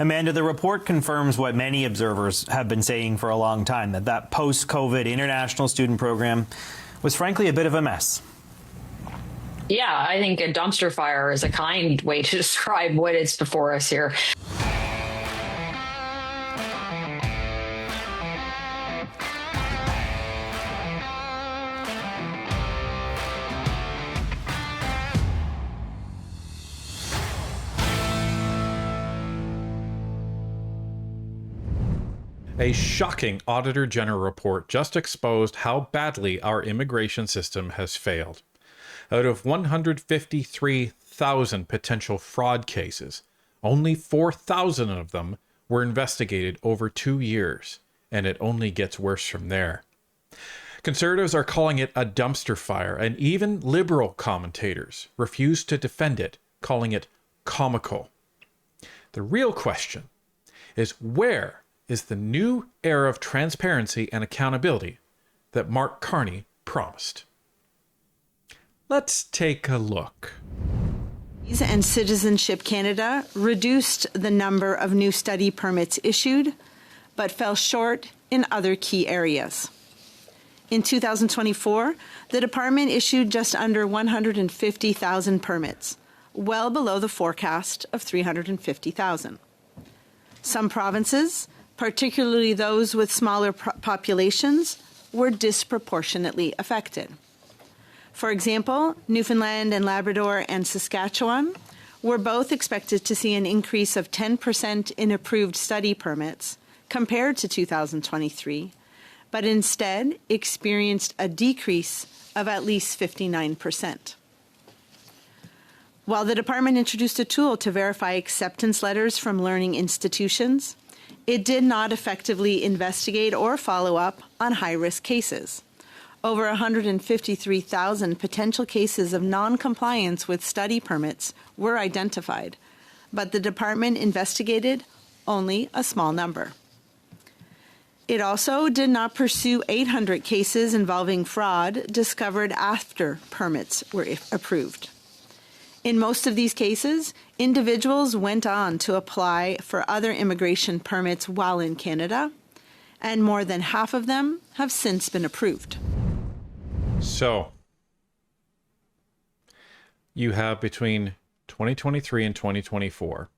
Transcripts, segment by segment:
Amanda, the report confirms what many observers have been saying for a long time, that post-COVID international student program was frankly a bit of a mess. Yeah, I think a dumpster fire is a kind way to describe what is before us here. A shocking Auditor General report just exposed how badly our immigration system has failed. Out of 153,000 potential fraud cases, only 4,000 of them were investigated over 2 years, and it only gets worse from there. Conservatives are calling it a dumpster fire, and even liberal commentators refuse to defend it, calling it comical. The real question is, where is the new era of transparency and accountability that Mark Carney promised? Let's take a look. And Citizenship Canada reduced the number of new study permits issued, but fell short in other key areas. In 2024, the department issued just under 150,000 permits, well below the forecast of 350,000. Some provinces, particularly those with smaller populations, were disproportionately affected. For example, Newfoundland and Labrador and Saskatchewan were both expected to see an increase of 10% in approved study permits compared to 2023, but instead experienced a decrease of at least 59%. While the department introduced a tool to verify acceptance letters from learning institutions, it did not effectively investigate or follow up on high-risk cases. Over 153,000 potential cases of non-compliance with study permits were identified, but the department investigated only a small number. It also did not pursue 800 cases involving fraud discovered after permits were approved. In most of these cases, individuals went on to apply for other immigration permits while in Canada, and more than half of them have since been approved. So, you have between 2023 and 2024.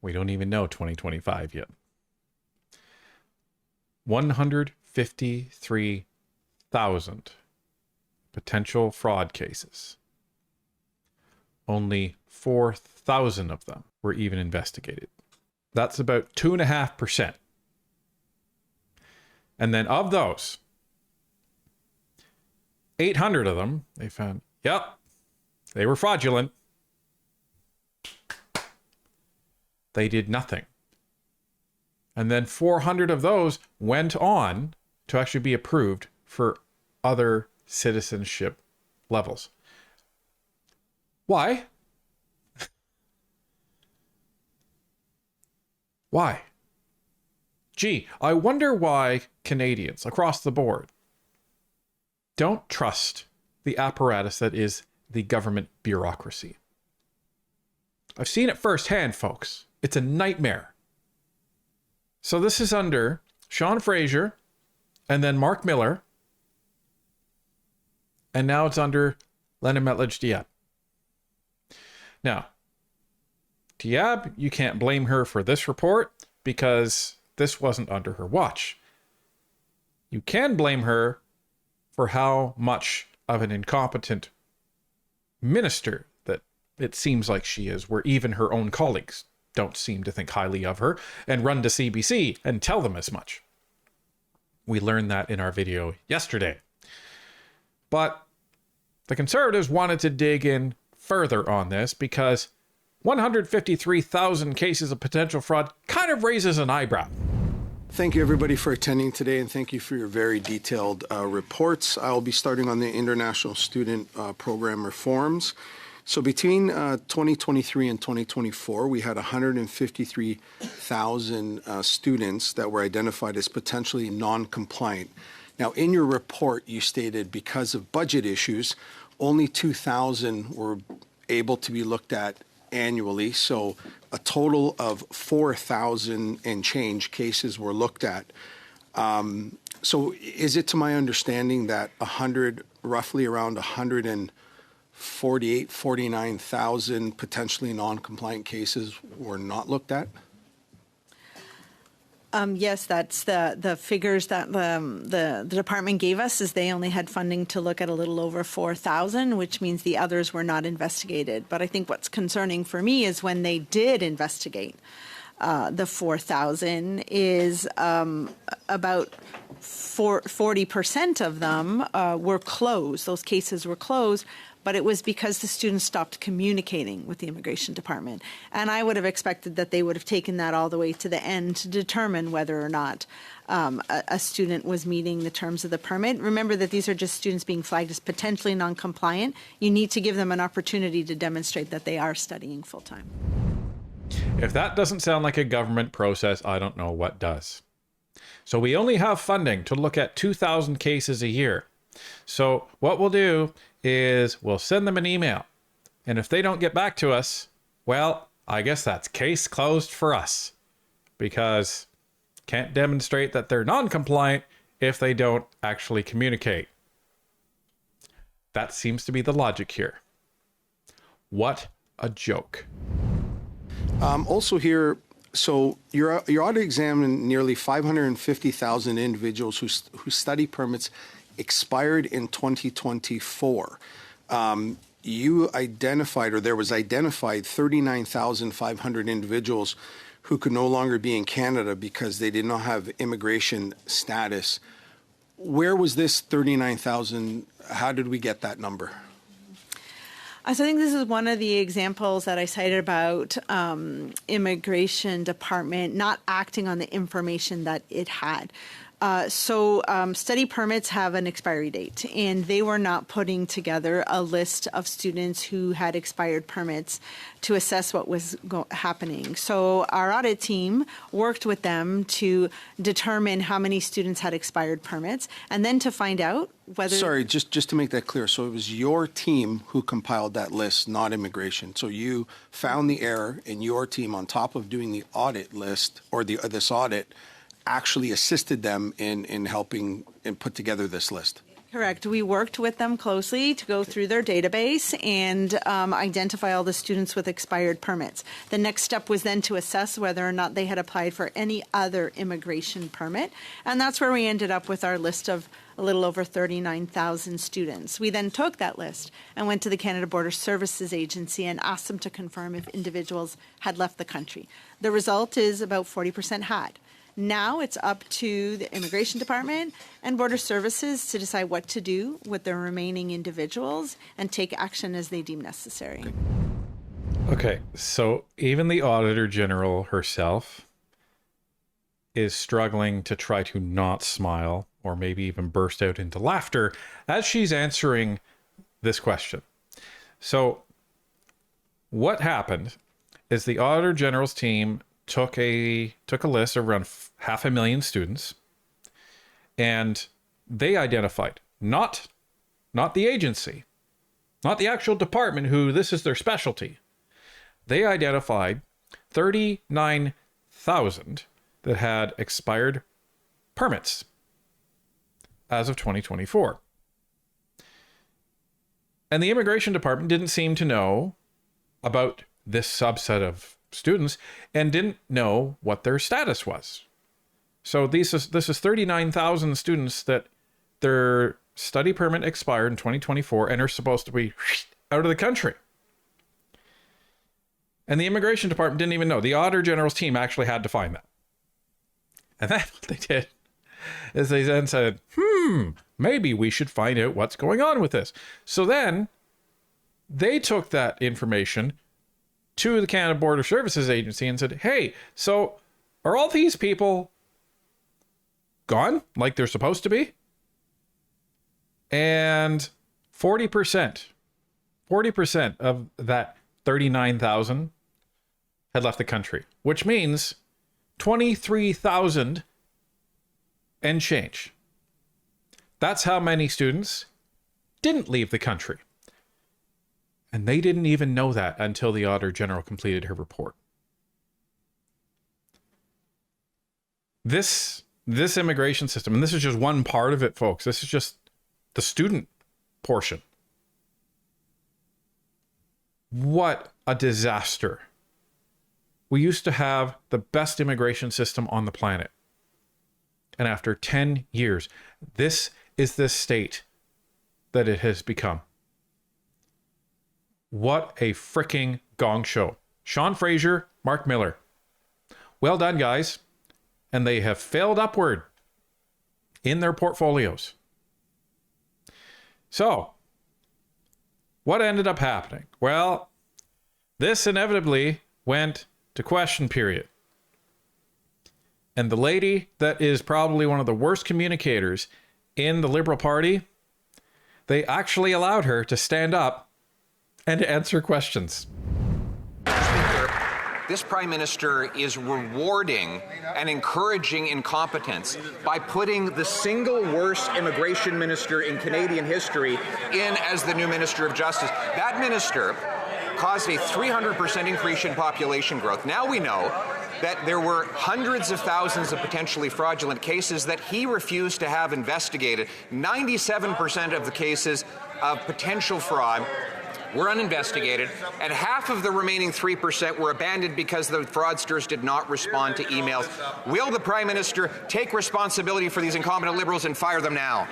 We don't even know 2025 yet. 153,000 potential fraud cases. Only 4,000 of them were even investigated. That's about 2.5%. And then of those, 800 of them, they found, yep, they were fraudulent. They did nothing. And then 400 of those went on to actually be approved for other citizenship levels. Why? Why? Gee, I wonder why Canadians across the board don't trust the apparatus that is the government bureaucracy. I've seen it firsthand, folks. It's a nightmare. So this is under Sean Fraser and then Mark Miller. And now it's under Lena Metlidge-Diab. Now, Diab, you can't blame her for this report because this wasn't under her watch. You can blame her for how much of an incompetent minister that it seems like she is, where even her own colleagues don't seem to think highly of her and run to CBC and tell them as much. We learned that in our video yesterday. But the Conservatives wanted to dig in further on this because 153,000 cases of potential fraud kind of raises an eyebrow. Thank you, everybody, for attending today, and thank you for your very detailed reports. I'll be starting on the international student program reforms. So between 2023 and 2024, we had 153,000 students that were identified as potentially non-compliant. Now, in your report, you stated because of budget issues, only 2,000 were able to be looked at annually. So a total of 4,000 and change cases were looked at. So is it to my understanding that roughly around 49,000 potentially non-compliant cases were not looked at? Yes, that's the figures that the department gave us, is they only had funding to look at a little over 4,000, which means the others were not investigated. But I think what's concerning for me is when they did investigate the 4,000 is about 40% of them were closed. Those cases were closed, but it was because the students stopped communicating with the immigration department. And I would have expected that they would have taken that all the way to the end to determine whether or not a student was meeting the terms of the permit. Remember that these are just students being flagged as potentially non-compliant. You need to give them an opportunity to demonstrate that they are studying full-time. If that doesn't sound like a government process, I don't know what does. So we only have funding to look at 2,000 cases a year. So what we'll do is we'll send them an email. And if they don't get back to us, well, I guess that's case closed for us, because can't demonstrate that they're non-compliant if they don't actually communicate. That seems to be the logic here. What a joke. Also here, so your audit examined nearly 550,000 individuals whose study permits expired in 2024. You identified, or there was identified, 39,500 individuals who could no longer be in Canada because they did not have immigration status. Where was this 39,000? How did we get that number? So I think this is one of the examples that I cited about immigration department not acting on the information that it had. Study permits have an expiry date, and they were not putting together a list of students who had expired permits to assess what was happening. So our audit team worked with them to determine how many students had expired permits, and then to find out whether... Sorry, just to make that clear. So it was your team who compiled that list, not immigration. So you found the error, and your team, on top of doing the audit list, or this audit, actually assisted them in helping and put together this list. Correct. We worked with them closely to go through their database and identify all the students with expired permits. The next step was then to assess whether or not they had applied for any other immigration permit. And that's where we ended up with our list of a little over 39,000 students. We then took that list and went to the Canada Border Services Agency and asked them to confirm if individuals had left the country. The result is about 40% had. Now it's up to the Immigration Department and Border Services to decide what to do with the remaining individuals and take action as they deem necessary. Okay, so even the Auditor General herself is struggling to try to not smile or maybe even burst out into laughter as she's answering this question. So what happened is the Auditor General's team took a list of around 500,000 students, and they identified not the agency, not the actual department who this is their specialty. They identified 39,000 that had expired permits as of 2024. And the immigration department didn't seem to know about this subset of students and didn't know what their status was. So this is 39,000 students that their study permit expired in 2024 and are supposed to be out of the country. And the immigration department didn't even know. The Auditor General's team actually had to find that. And then what they did is they then said, maybe we should find out what's going on with this. So then they took that information to the Canada Border Services Agency and said, hey, so are all these people gone like they're supposed to be? And 40% of that 39,000 had left the country, which means 23,000 and change. That's how many students didn't leave the country. And they didn't even know that until the Auditor General completed her report. This immigration system, and this is just one part of it, folks. This is just the student portion. What a disaster. We used to have the best immigration system on the planet. And after 10 years, this is the state that it has become. What a freaking gong show. Sean Fraser, Mark Miller. Well done, guys. And they have failed upward in their portfolios. So, what ended up happening? Well, this inevitably went to question period. And the lady that is probably one of the worst communicators in the Liberal Party, they actually allowed her to stand up and to answer questions. Speaker, this Prime Minister is rewarding and encouraging incompetence by putting the single worst immigration minister in Canadian history in as the new Minister of Justice. That minister caused a 300% increase in population growth. Now we know that there were hundreds of thousands of potentially fraudulent cases that he refused to have investigated. 97% of the cases of potential fraud were uninvestigated, and half of the remaining 3% were abandoned because the fraudsters did not respond to emails. Will the Prime Minister take responsibility for these incompetent Liberals and fire them now?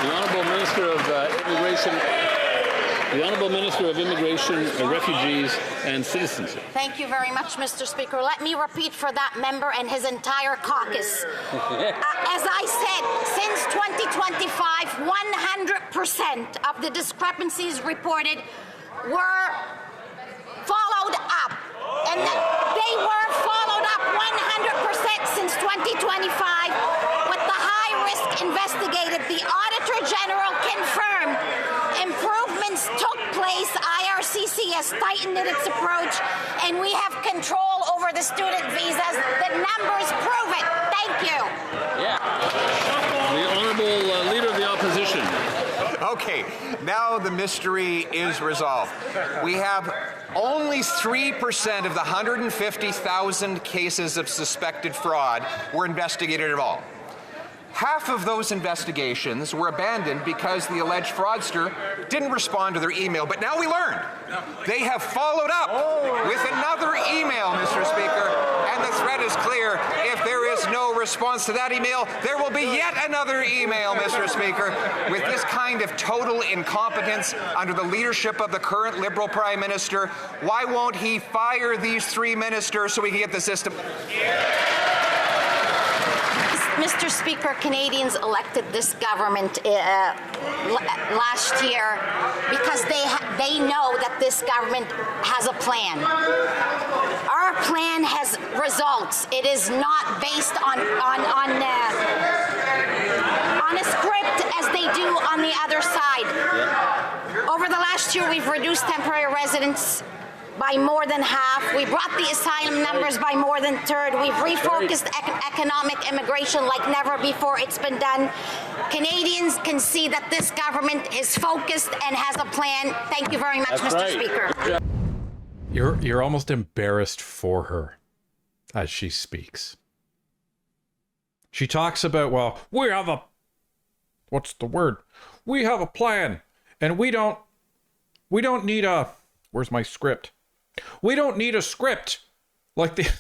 The Honourable Minister of Immigration. The Honourable Minister of Immigration, Refugees and Citizenship. Thank you very much, Mr. Speaker. Let me repeat for that member and his entire caucus. As I said, since 2025, 100% of the discrepancies reported were followed up. And they were followed up 100% since 2025 with the high risk investigated. The Auditor General confirmed improvements took place. IRCC has tightened its approach, and we have control over the student visas. The numbers prove it. Thank you. Yeah. The Honourable Leader of the Opposition. Okay, now the mystery is resolved. We have only 3% of the 150,000 cases of suspected fraud were investigated at all. Half of those investigations were abandoned because the alleged fraudster didn't respond to their email. But now we learned they have followed up with another email, Mr. Speaker, and the threat is clear. If there is no response to that email, there will be yet another email, Mr. Speaker. With this kind of total incompetence under the leadership of the current Liberal Prime Minister, why won't he fire these 3 ministers so we can get the system? Mr. Speaker, Canadians elected this government last year because they know that this government has a plan. Our plan has results. It is not based on a script as they do on the other side. Over the last year, we've reduced temporary residents by more than half. We brought the asylum numbers by more than a third. We've refocused economic immigration like never before it's been done. Canadians can see that this government is focused and has a plan. Thank you very much, Mr. Speaker. Yeah. You're almost embarrassed for her as she speaks. She talks about, well, we have a, what's the word? We have a plan, and we don't need a, where's my script? We don't need a script like the...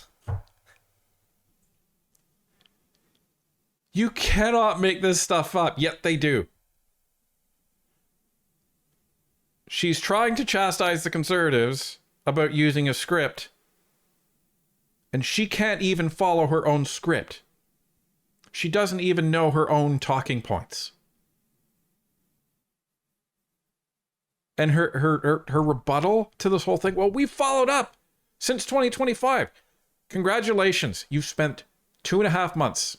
You cannot make this stuff up, yet they do. She's trying to chastise the Conservatives about using a script, and she can't even follow her own script. She doesn't even know her own talking points. And her rebuttal to this whole thing, well, we followed up since 2025. Congratulations. You've spent 2.5 months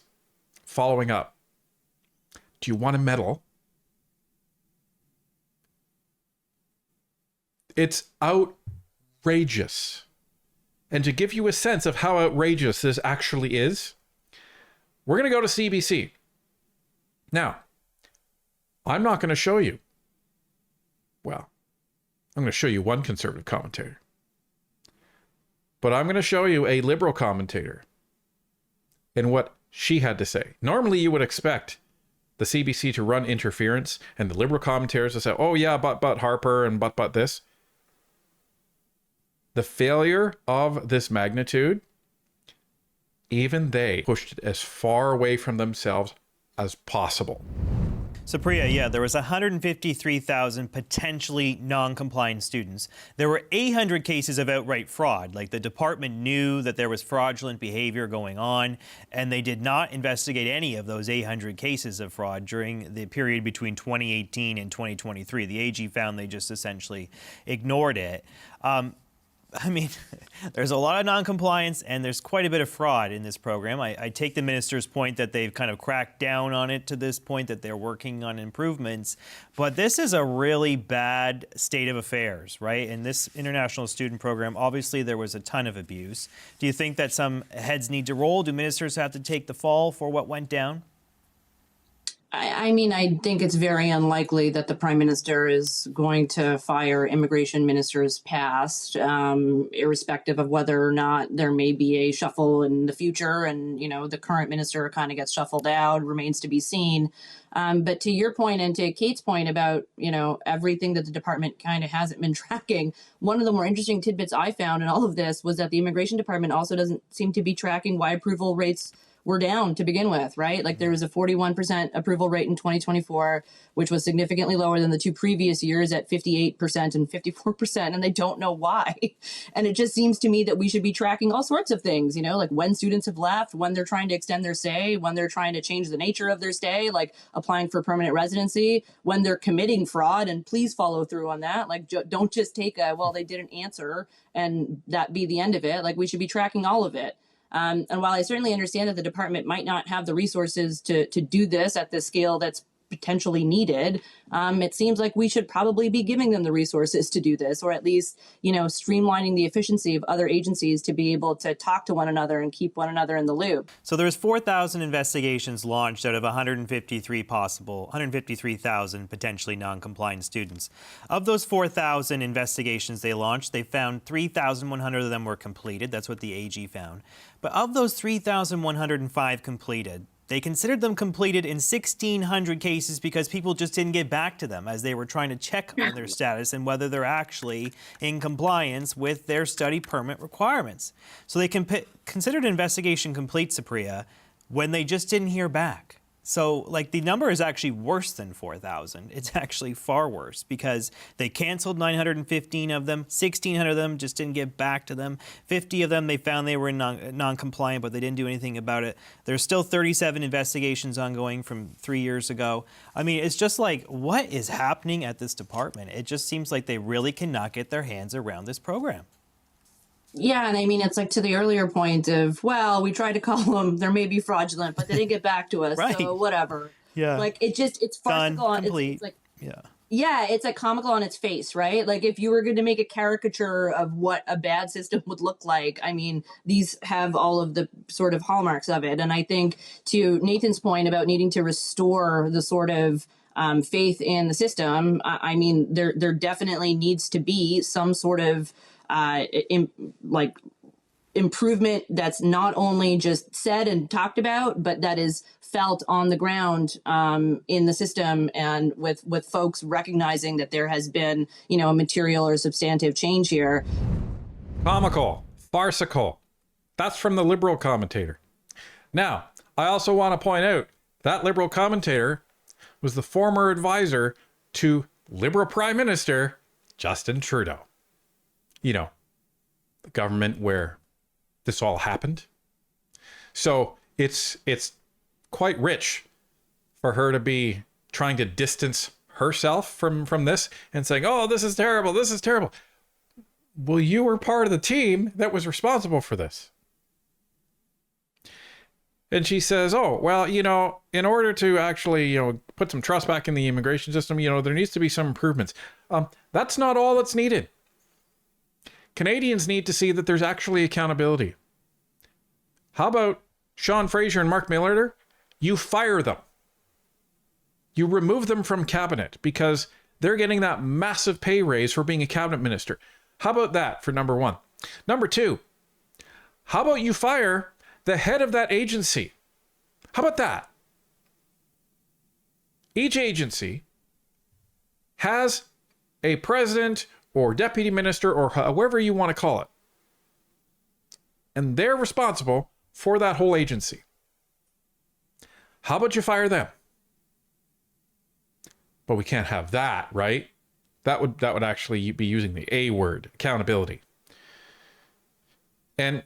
following up. Do you want a medal? It's outrageous. And to give you a sense of how outrageous this actually is, we're going to go to CBC. Now, I'm not going to show you. Well, I'm going to show you one conservative commentator. But I'm going to show you a liberal commentator and what she had to say. Normally, you would expect the CBC to run interference and the liberal commentators to say, oh yeah, but Harper and but this. The failure of this magnitude, even they pushed it as far away from themselves as possible. So Priya, yeah, there was 153,000 potentially non-compliant students. There were 800 cases of outright fraud. Like, the department knew that there was fraudulent behavior going on, and they did not investigate any of those 800 cases of fraud during the period between 2018 and 2023. The AG found they just essentially ignored it. I mean, there's a lot of non-compliance and there's quite a bit of fraud in this program. I take the minister's point that they've kind of cracked down on it to this point, that they're working on improvements. But this is a really bad state of affairs, right? In this international student program, obviously there was a ton of abuse. Do you think that some heads need to roll? Do ministers have to take the fall for what went down? I mean, I think it's very unlikely that the prime minister is going to fire immigration ministers past, irrespective of whether or not there may be a shuffle in the future. And, you know, the current minister kind of gets shuffled out, remains to be seen. But to your point and to Kate's point about, you know, everything that the department kind of hasn't been tracking, one of the more interesting tidbits I found in all of this was that the immigration department also doesn't seem to be tracking why approval rates were down to begin with, right? Like, there was a 41% approval rate in 2024, which was significantly lower than the two previous years at 58% and 54%, and they don't know why. And it just seems to me that we should be tracking all sorts of things, you know, like when students have left, when they're trying to extend their stay, when they're trying to change the nature of their stay, like applying for permanent residency, when they're committing fraud, and please follow through on that. Like, don't just take a, well, they didn't answer and that be the end of it. Like, we should be tracking all of it. And while I certainly understand that the department might not have the resources to do this at the scale that's potentially needed, it seems like we should probably be giving them the resources to do this, or at least, you know, streamlining the efficiency of other agencies to be able to talk to one another and keep one another in the loop. So there's 4,000 investigations launched out of 153,000 potentially non-compliant students. Of those 4,000 investigations they launched, they found 3,100 of them were completed. That's what the AG found. But of those 3,105 completed, they considered them completed in 1,600 cases because people just didn't get back to them as they were trying to check on their status and whether they're actually in compliance with their study permit requirements. So they considered investigation complete, Supriya, when they just didn't hear back. So, like, the number is actually worse than 4,000. It's actually far worse because they canceled 915 of them, 1,600 of them just didn't get back to them. 50 of them, they found they were non-compliant, but they didn't do anything about it. There's still 37 investigations ongoing from 3 years ago. I mean, it's just like, what is happening at this department? It just seems like they really cannot get their hands around this program. Yeah, and I mean, it's like to the earlier point of, well, we tried to call them, they're maybe fraudulent, but they didn't get back to us, Right. so whatever. Yeah. Like, it's farcical. Done, complete. It's like, yeah. Yeah, it's like comical on its face, right? Like, if you were going to make a caricature of what a bad system would look like, I mean, these have all of the sort of hallmarks of it. And I think to Nathan's point about needing to restore the sort of faith in the system, I mean, there definitely needs to be some sort of improvement that's not only just said and talked about, but that is felt on the ground in the system, and with folks recognizing that there has been, you know, a material or substantive change here. Comical, farcical. That's from the Liberal commentator. Now, I also want to point out that Liberal commentator was the former advisor to Liberal Prime Minister Justin Trudeau. You know, the government where this all happened. So it's quite rich for her to be trying to distance herself from this and saying, oh, this is terrible, this is terrible. Well, you were part of the team that was responsible for this. And she says, oh, well, you know, in order to actually, you know, put some trust back in the immigration system, you know, there needs to be some improvements. That's not all that's needed. Canadians need to see that there's actually accountability. How about Sean Fraser and Mark Miller? You fire them. You remove them from cabinet because they're getting that massive pay raise for being a cabinet minister. How about that for number one? Number two, how about you fire the head of that agency? How about that? Each agency has a president or deputy minister or however you want to call it. And they're responsible for that whole agency. How about you fire them? But we can't have that, right? That would actually be using the A word, accountability. And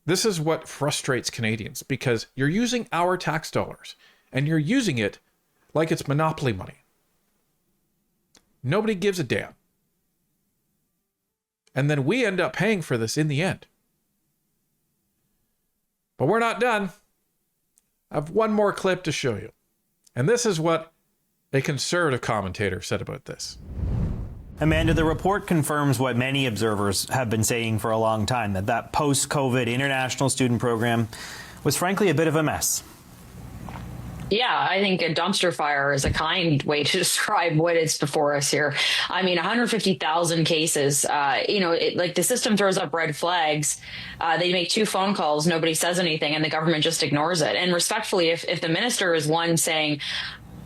this is what frustrates Canadians, because you're using our tax dollars and you're using it like it's monopoly money. Nobody gives a damn. And then we end up paying for this in the end. But we're not done. I have one more clip to show you. And this is what a conservative commentator said about this. Amanda, the report confirms what many observers have been saying for a long time, that post-COVID international student program was frankly a bit of a mess. Yeah, I think a dumpster fire is a kind way to describe what is before us here. I mean, 150,000 cases, like the system throws up red flags. They make 2 phone calls, nobody says anything, and the government just ignores it. And respectfully, if the minister is one saying,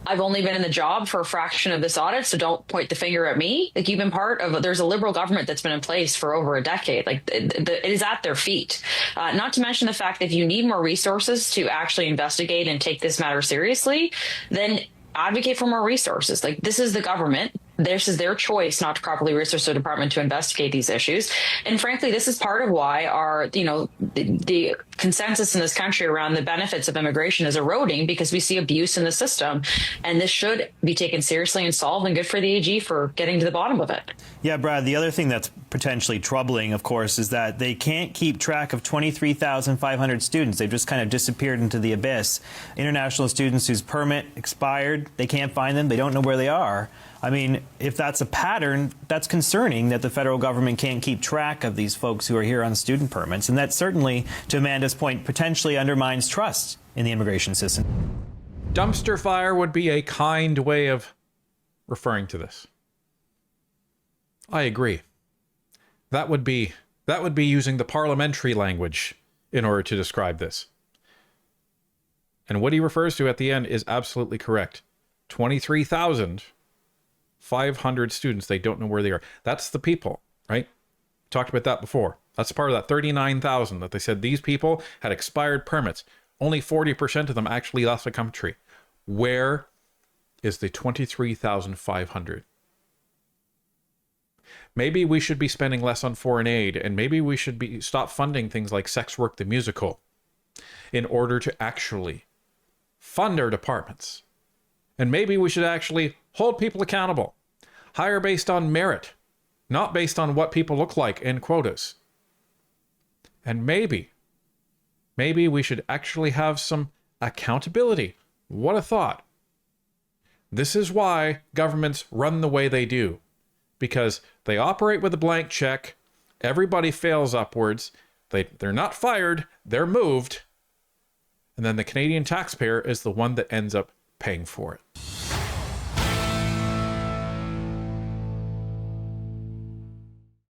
I've only been in the job for a fraction of this audit, so don't point the finger at me. Like, you've been part of, there's a Liberal government that's been in place for over a decade. Like, it is at their feet. Not to mention the fact that if you need more resources to actually investigate and take this matter seriously, then advocate for more resources. Like, this is the government. This is their choice not to properly resource the department to investigate these issues. And frankly, this is part of why the consensus in this country around the benefits of immigration is eroding, because we see abuse in the system. And this should be taken seriously and solved, and good for the AG for getting to the bottom of it. Yeah, Brad, the other thing that's potentially troubling, of course, is that they can't keep track of 23,500 students. They've just kind of disappeared into the abyss. International students whose permit expired, they can't find them. They don't know where they are. I mean, if that's a pattern, that's concerning that the federal government can't keep track of these folks who are here on student permits. And that certainly, to Amanda's point, potentially undermines trust in the immigration system. Dumpster fire would be a kind way of referring to this. I agree. That would be using the parliamentary language in order to describe this. And what he refers to at the end is absolutely correct. 23,500 students, they don't know where they are. That's the people, right? Talked about that before. That's part of that 39,000 that they said these people had expired permits. Only 40% of them actually left the country. Where is the 23,500? Maybe we should be spending less on foreign aid, and maybe we should stop funding things like Sex Work the Musical in order to actually fund our departments. And maybe we should actually hold people accountable. Hire based on merit, not based on what people look like in quotas. And maybe we should actually have some accountability. What a thought. This is why governments run the way they do. Because they operate with a blank check. Everybody fails upwards. They're not fired, they're moved. And then the Canadian taxpayer is the one that ends up paying for it.